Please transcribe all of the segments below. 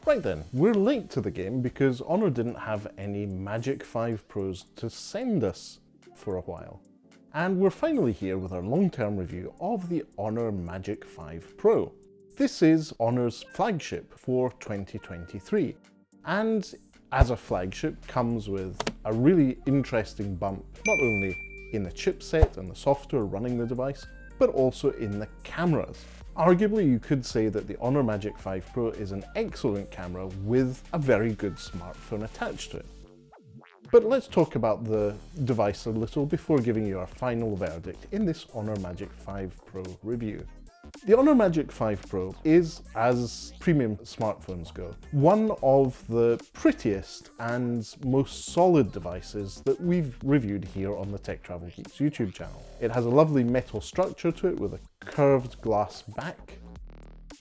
Right then, we're late to the game because Honor didn't have any Magic 5 Pros to send us for a while. And we're finally here with our long-term review of the Honor Magic 5 Pro. This is Honor's flagship for 2023. And as a flagship comes with a really interesting bump, not only in the chipset and the software running the device, but also in the cameras. Arguably, you could say that the Honor Magic 5 Pro is an excellent camera with a very good smartphone attached to it. But let's talk about the device a little before giving you our final verdict in this Honor Magic 5 Pro review. The Honor Magic 5 Pro is, as premium smartphones go, one of the prettiest and most solid devices that we've reviewed here on the Tech Travel Geeks YouTube channel. It has a lovely metal structure to it with a curved glass back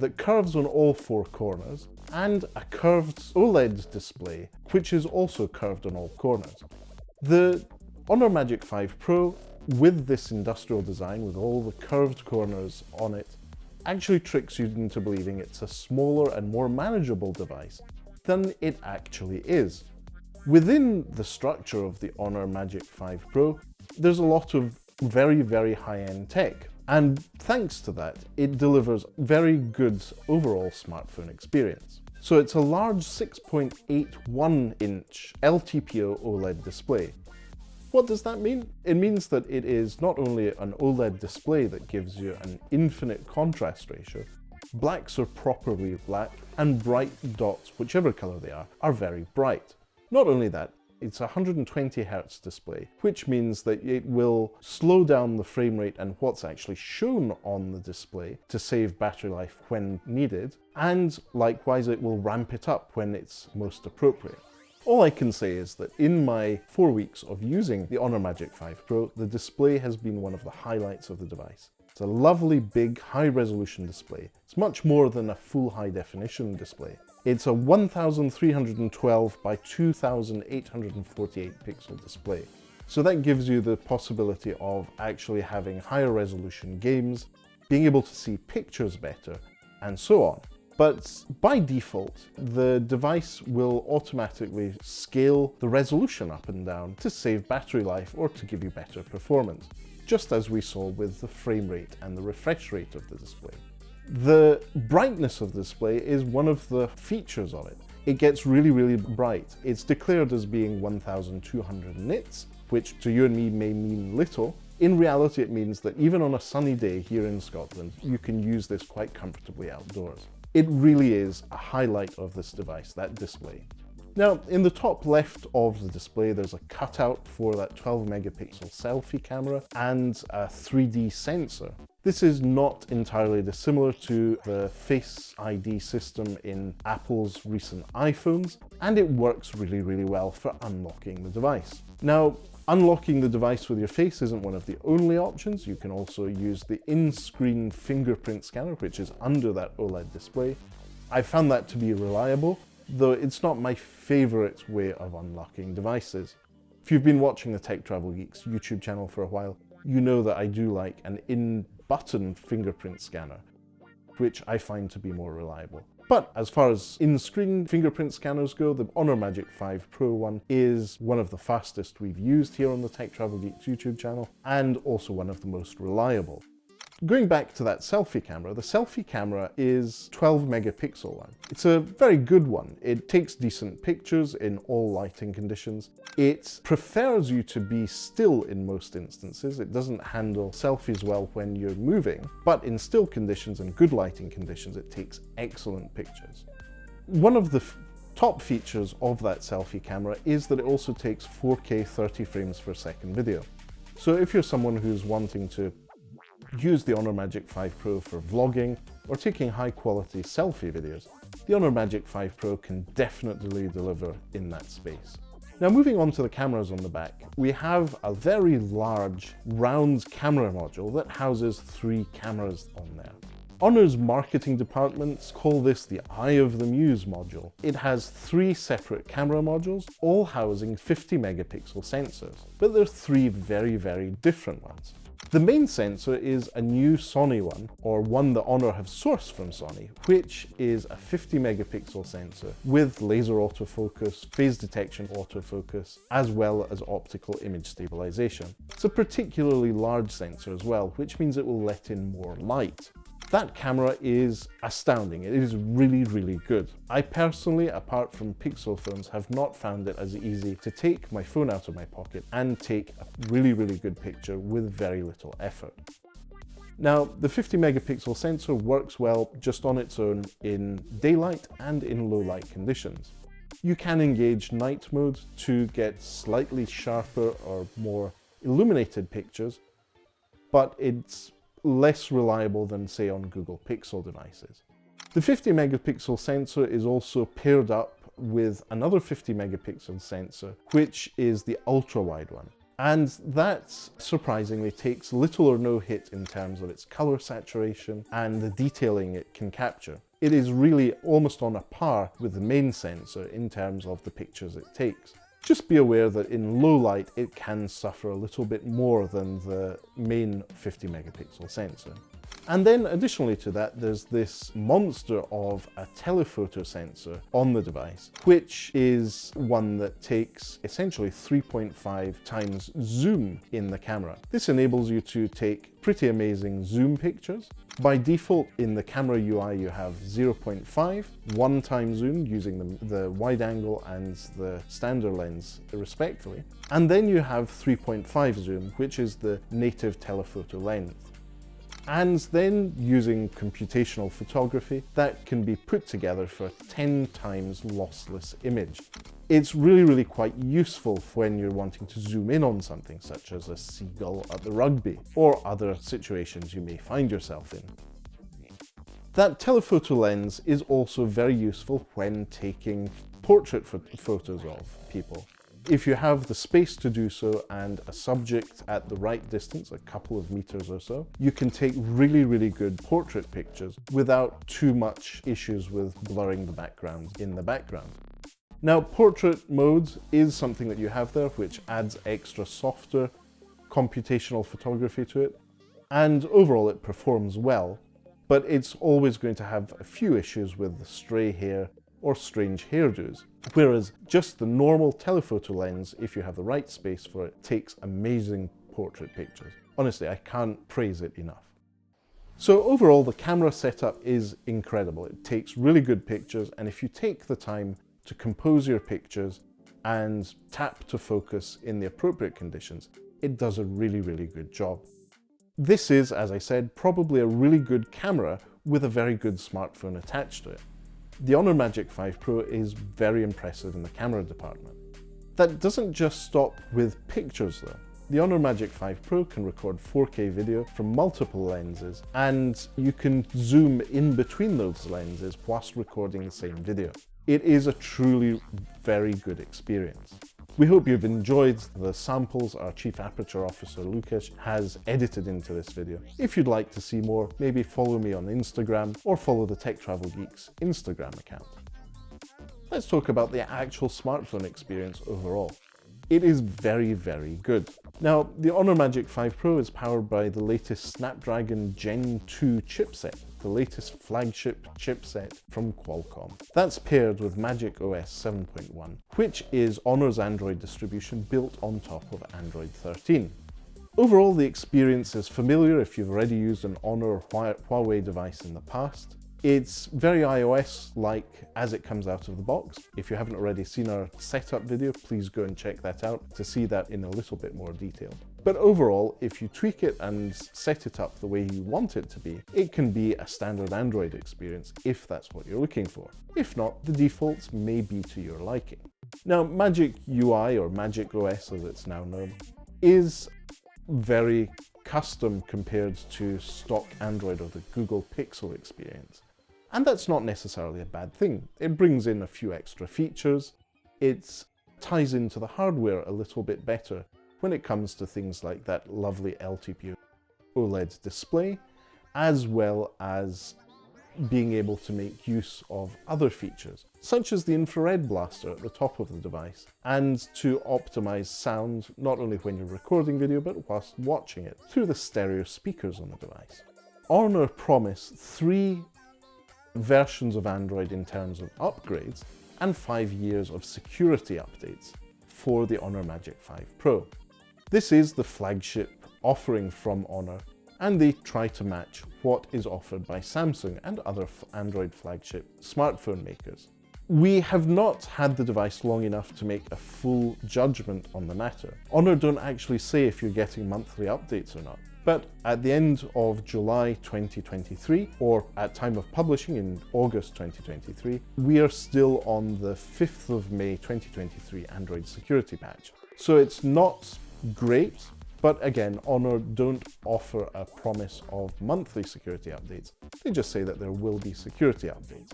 that curves on all four corners, and a curved OLED display which is also curved on all corners. The Honor Magic 5 Pro, with this industrial design with all the curved corners on it, actually tricks you into believing it's a smaller and more manageable device than it actually is. Within the structure of the Honor Magic 5 Pro, there's a lot of very, very high-end tech. And thanks to that, it delivers very good overall smartphone experience. So it's a large 6.81-inch LTPO OLED display. What does that mean? It means that it is not only an OLED display that gives you an infinite contrast ratio, blacks are properly black, and bright dots, whichever color they are very bright. Not only that, it's a 120 Hz display, which means that it will slow down the frame rate and what's actually shown on the display to save battery life when needed, and likewise it will ramp it up when it's most appropriate. All I can say is that in my 4 weeks of using the Honor Magic 5 Pro, the display has been one of the highlights of the device. It's a lovely big high-resolution display. It's much more than a full high-definition display. It's a 1312 by 2848 pixel display. So that gives you the possibility of actually having higher resolution games, being able to see pictures better, and so on. But by default, the device will automatically scale the resolution up and down to save battery life or to give you better performance, just as we saw with the frame rate and the refresh rate of the display. The brightness of the display is one of the features of it. It gets really, really bright. It's declared as being 1200 nits, which to you and me may mean little. In reality, it means that even on a sunny day here in Scotland, you can use this quite comfortably outdoors. It really is a highlight of this device, that display. Now, in the top left of the display, there's a cutout for that 12 megapixel selfie camera and a 3D sensor. This is not entirely dissimilar to the Face ID system in Apple's recent iPhones, and it works really, really well for unlocking the device. Now, unlocking the device with your face isn't one of the only options. You can also use the in-screen fingerprint scanner, which is under that OLED display. I found that to be reliable, though it's not my favorite way of unlocking devices. If you've been watching the Tech Travel Geeks YouTube channel for a while, you know that I do like an in-button fingerprint scanner, which I find to be more reliable. But as far as in-screen fingerprint scanners go, the Honor Magic 5 Pro one is one of the fastest we've used here on the Tech Travel Geeks YouTube channel, and also one of the most reliable. Going back to that selfie camera, the selfie camera is 12 megapixel one. It's a very good one. It takes decent pictures in all lighting conditions. It prefers you to be still in most instances. It doesn't handle selfies well when you're moving, but in still conditions and good lighting conditions, it takes excellent pictures. One of the top features of that selfie camera is that it also takes 4K 30 frames per second video. So if you're someone who's wanting to use the Honor Magic 5 Pro for vlogging or taking high quality selfie videos, the Honor Magic 5 Pro can definitely deliver in that space. Now, moving on to the cameras on the back, we have a very large round camera module that houses 3 cameras on there. Honor's marketing departments call this the Eye of the Muse module. It has 3 separate camera modules, all housing 50 megapixel sensors, but they're 3 very, very different ones. The main sensor is a new Sony one, or one that Honor have sourced from Sony, which is a 50 megapixel sensor with laser autofocus, phase detection autofocus, as well as optical image stabilization. It's a particularly large sensor as well, which means it will let in more light. That camera is astounding. It is really, really good. I personally, apart from Pixel phones, have not found it as easy to take my phone out of my pocket and take a really, really good picture with very little effort. Now, the 50 megapixel sensor works well just on its own in daylight and in low light conditions. You can engage night mode to get slightly sharper or more illuminated pictures, but it's less reliable than, say, on Google Pixel devices. The 50 megapixel sensor is also paired up with another 50 megapixel sensor, which is the ultra-wide one. And that, surprisingly, takes little or no hit in terms of its color saturation and the detailing it can capture. It is really almost on a par with the main sensor in terms of the pictures it takes. Just be aware that in low light it can suffer a little bit more than the main 50 megapixel sensor. And then additionally to that, there's this monster of a telephoto sensor on the device, which is one that takes essentially 3.5 times zoom in the camera. This enables you to take pretty amazing zoom pictures. By default, in the camera UI, you have 0.5, 1 time zoom using the wide angle and the standard lens respectively. And then you have 3.5 zoom, which is the native telephoto lens. And then using computational photography, that can be put together for a 10 times lossless image. It's really, really quite useful when you're wanting to zoom in on something such as a seagull at the rugby or other situations you may find yourself in. That telephoto lens is also very useful when taking portrait photos of people. If you have the space to do so and a subject at the right distance, a couple of meters or so, you can take really, really good portrait pictures without too much issues with blurring the background in the background. Now, portrait mode is something that you have there, which adds extra softer computational photography to it, and overall it performs well, but it's always going to have a few issues with the stray hair or strange hairdos, whereas just the normal telephoto lens, if you have the right space for it, takes amazing portrait pictures. Honestly, I can't praise it enough. So overall, the camera setup is incredible. It takes really good pictures, and if you take the time to compose your pictures and tap to focus in the appropriate conditions, it does a really, really good job. This is, as I said, probably a really good camera with a very good smartphone attached to it. The Honor Magic5 Pro is very impressive in the camera department. That doesn't just stop with pictures though. The Honor Magic5 Pro can record 4K video from multiple lenses, and you can zoom in between those lenses whilst recording the same video. It is a truly very good experience. We hope you've enjoyed the samples our Chief Aperture Officer Lucas has edited into this video. If you'd like to see more, maybe follow me on Instagram or follow the Tech Travel Geeks Instagram account. Let's talk about the actual smartphone experience overall. It is very, very good. Now, the Honor Magic5 Pro is powered by the latest Snapdragon Gen 2 chipset, the latest flagship chipset from Qualcomm. That's paired with Magic OS 7.1, which is Honor's Android distribution built on top of Android 13. Overall, the experience is familiar if you've already used an Honor or Huawei device in the past. It's very iOS-like as it comes out of the box. If you haven't already seen our setup video, please go and check that out to see that in a little bit more detail. But overall, if you tweak it and set it up the way you want it to be, it can be a standard Android experience if that's what you're looking for. If not, the defaults may be to your liking. Now, Magic UI, or Magic OS as it's now known, is very custom compared to stock Android or the Google Pixel experience. And that's not necessarily a bad thing. It brings in a few extra features. It ties into the hardware a little bit better when it comes to things like that lovely LTP OLED display, as well as being able to make use of other features, such as the infrared blaster at the top of the device, and to optimize sound not only when you're recording video, but whilst watching it through the stereo speakers on the device. Honor promised 3 versions of Android in terms of upgrades and 5 years of security updates for the Honor Magic5 Pro. This is the flagship offering from Honor, and they try to match what is offered by Samsung and other Android flagship smartphone makers. We have not had the device long enough to make a full judgment on the matter. Honor don't actually say if you're getting monthly updates or not, but at the end of July 2023, or at time of publishing in August 2023, we are still on the 5th of May 2023 Android security patch. So it's not great, but again, Honor don't offer a promise of monthly security updates. They just say that there will be security updates.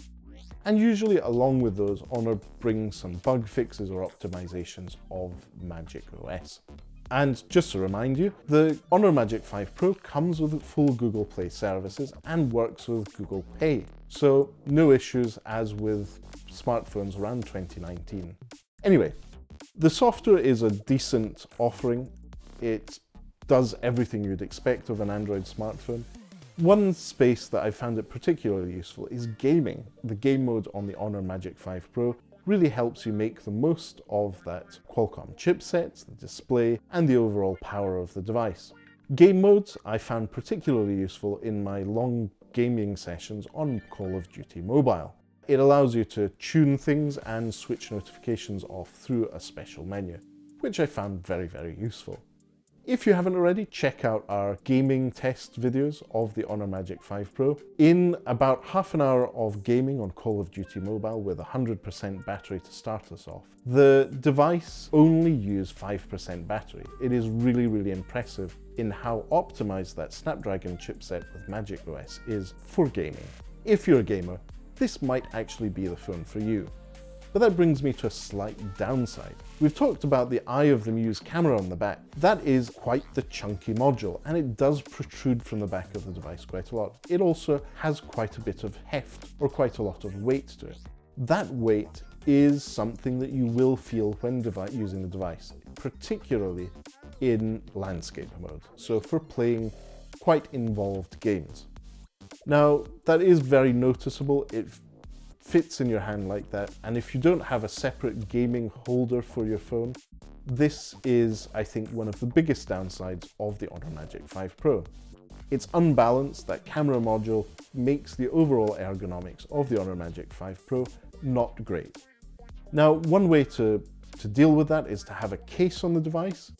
And usually along with those, Honor brings some bug fixes or optimizations of Magic OS. And just to remind you, the Honor Magic5 Pro comes with full Google Play services and works with Google Pay. So no issues as with smartphones around 2019. Anyway, the software is a decent offering. It does everything you'd expect of an Android smartphone. One space that I found it particularly useful is gaming. The game mode on the Honor Magic5 Pro really helps you make the most of that Qualcomm chipset, the display, and the overall power of the device. Game modes I found particularly useful in my long gaming sessions on Call of Duty Mobile. It allows you to tune things and switch notifications off through a special menu, which I found very, very useful. If you haven't already, check out our gaming test videos of the Honor Magic5 Pro. In about half an hour of gaming on Call of Duty Mobile with 100% battery to start us off, the device only used 5% battery. It is really, really impressive in how optimized that Snapdragon chipset with Magic OS is for gaming. If you're a gamer, this might actually be the phone for you. But that brings me to a slight downside. We've talked about the Eye of the Muse camera on the back. That is quite the chunky module, and it does protrude from the back of the device quite a lot. It also has quite a bit of heft, or quite a lot of weight to it. That weight is something that you will feel when using the device, particularly in landscape mode, so for playing quite involved games. Now, that is very noticeable. It fits in your hand like that, and if you don't have a separate gaming holder for your phone, this is, I think, one of the biggest downsides of the Honor Magic5 Pro. It's unbalanced. That camera module makes the overall ergonomics of the Honor Magic5 Pro not great. Now, one way to deal with that is to have a case on the device,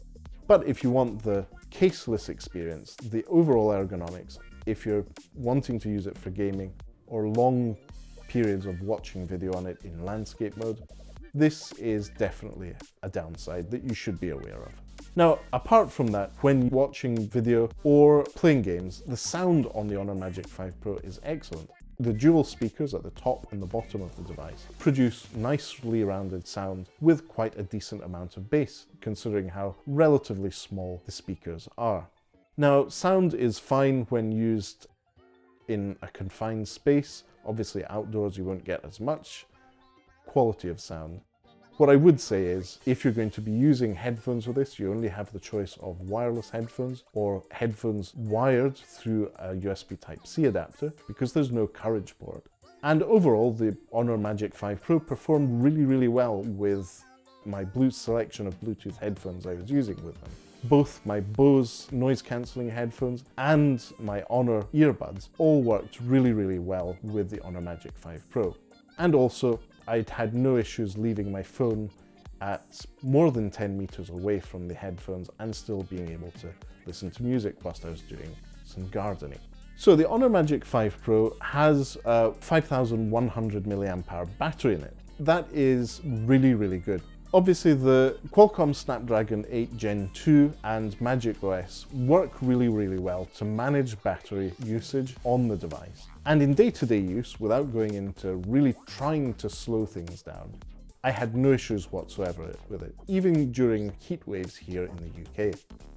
but if you want the caseless experience, the overall ergonomics, if you're wanting to use it for gaming or long periods of watching video on it in landscape mode, this is definitely a downside that you should be aware of. Now, apart from that, when watching video or playing games, the sound on the Honor Magic5 Pro is excellent. The dual speakers at the top and the bottom of the device produce nicely rounded sound with quite a decent amount of bass, considering how relatively small the speakers are. Now, sound is fine when used in a confined space. Obviously outdoors you won't get as much quality of sound. What I would say is, if you're going to be using headphones with this, you only have the choice of wireless headphones or headphones wired through a USB Type-C adapter, because there's no courage port. And overall, the Honor Magic5 Pro performed really, really well with my selection of Bluetooth headphones I was using with them. Both my Bose noise-cancelling headphones and my Honor earbuds all worked really, really well with the Honor Magic5 Pro. And also, I'd had no issues leaving my phone at more than 10 meters away from the headphones and still being able to listen to music whilst I was doing some gardening. So the Honor Magic5 Pro has a 5100 mAh battery in it. That is really, really good. Obviously, the Qualcomm Snapdragon 8 Gen 2 and Magic OS work really, really well to manage battery usage on the device. And in day-to-day use, without going into really trying to slow things down, I had no issues whatsoever with it, even during heat waves here in the UK.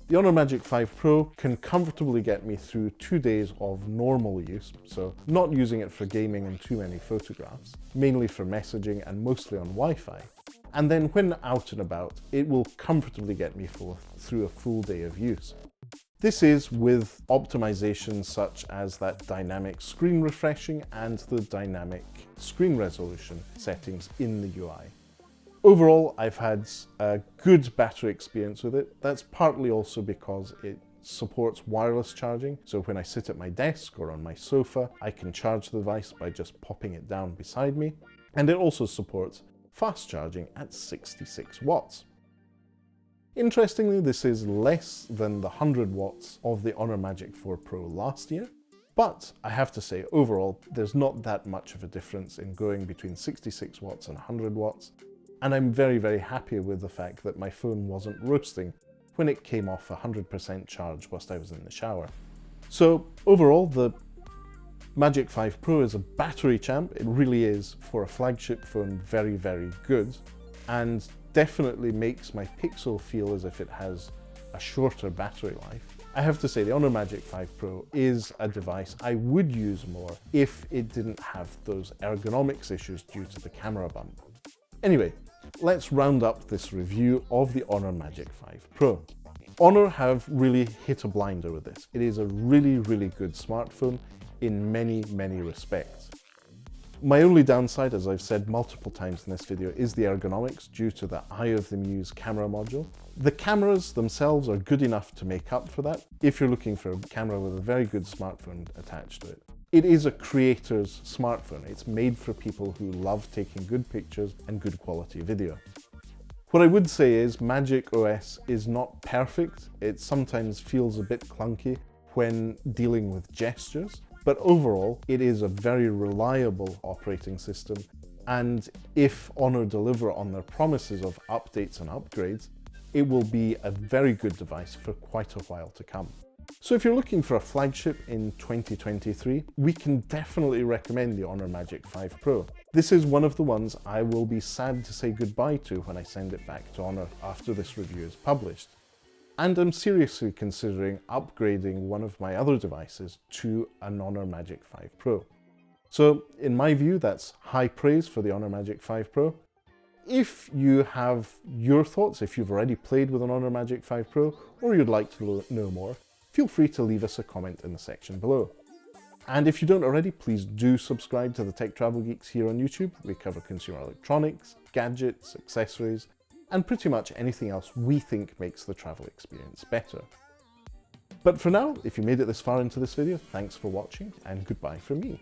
The Honor Magic 5 Pro can comfortably get me through 2 days of normal use, so not using it for gaming and too many photographs, mainly for messaging and mostly on Wi-Fi. And then when out and about, it will comfortably get me through a full day of use. This is with optimizations such as that dynamic screen refreshing and the dynamic screen resolution settings in the UI. Overall, I've had a good battery experience with it. That's partly also because it supports wireless charging, so when I sit at my desk or on my sofa, I can charge the device by just popping it down beside me. And it also supports fast charging at 66 watts. Interestingly, this is less than the 100 watts of the Honor Magic 4 Pro last year, but I have to say, overall, there's not that much of a difference in going between 66 watts and 100 watts. And I'm very, very happy with the fact that my phone wasn't roasting when it came off 100% charge whilst I was in the shower. So overall, the Magic 5 Pro is a battery champ. It really is, for a flagship phone, very, very good, and definitely makes my Pixel feel as if it has a shorter battery life. I have to say, the Honor Magic 5 Pro is a device I would use more if it didn't have those ergonomics issues due to the camera bump. Anyway, let's round up this review of the Honor Magic 5 Pro. Honor have really hit a blinder with this. It is a really, really good smartphone in many, many respects. My only downside, as I've said multiple times in this video, is the ergonomics due to the Eye of the Muse camera module. The cameras themselves are good enough to make up for that if you're looking for a camera with a very good smartphone attached to it. It is a creator's smartphone. It's made for people who love taking good pictures and good quality video. What I would say is Magic OS is not perfect. It sometimes feels a bit clunky when dealing with gestures, but overall it is a very reliable operating system, and if Honor deliver on their promises of updates and upgrades, it will be a very good device for quite a while to come. So if you're looking for a flagship in 2023, we can definitely recommend the Honor Magic 5 Pro. This is one of the ones I will be sad to say goodbye to when I send it back to Honor after this review is published. And I'm seriously considering upgrading one of my other devices to an Honor Magic 5 Pro. So in my view, that's high praise for the Honor Magic 5 Pro. If you have your thoughts, if you've already played with an Honor Magic 5 Pro, or you'd like to know more, feel free to leave us a comment in the section below. And if you don't already, please do subscribe to the Tech Travel Geeks here on YouTube. We cover consumer electronics, gadgets, accessories, and pretty much anything else we think makes the travel experience better. But for now, if you made it this far into this video, thanks for watching, and goodbye from me.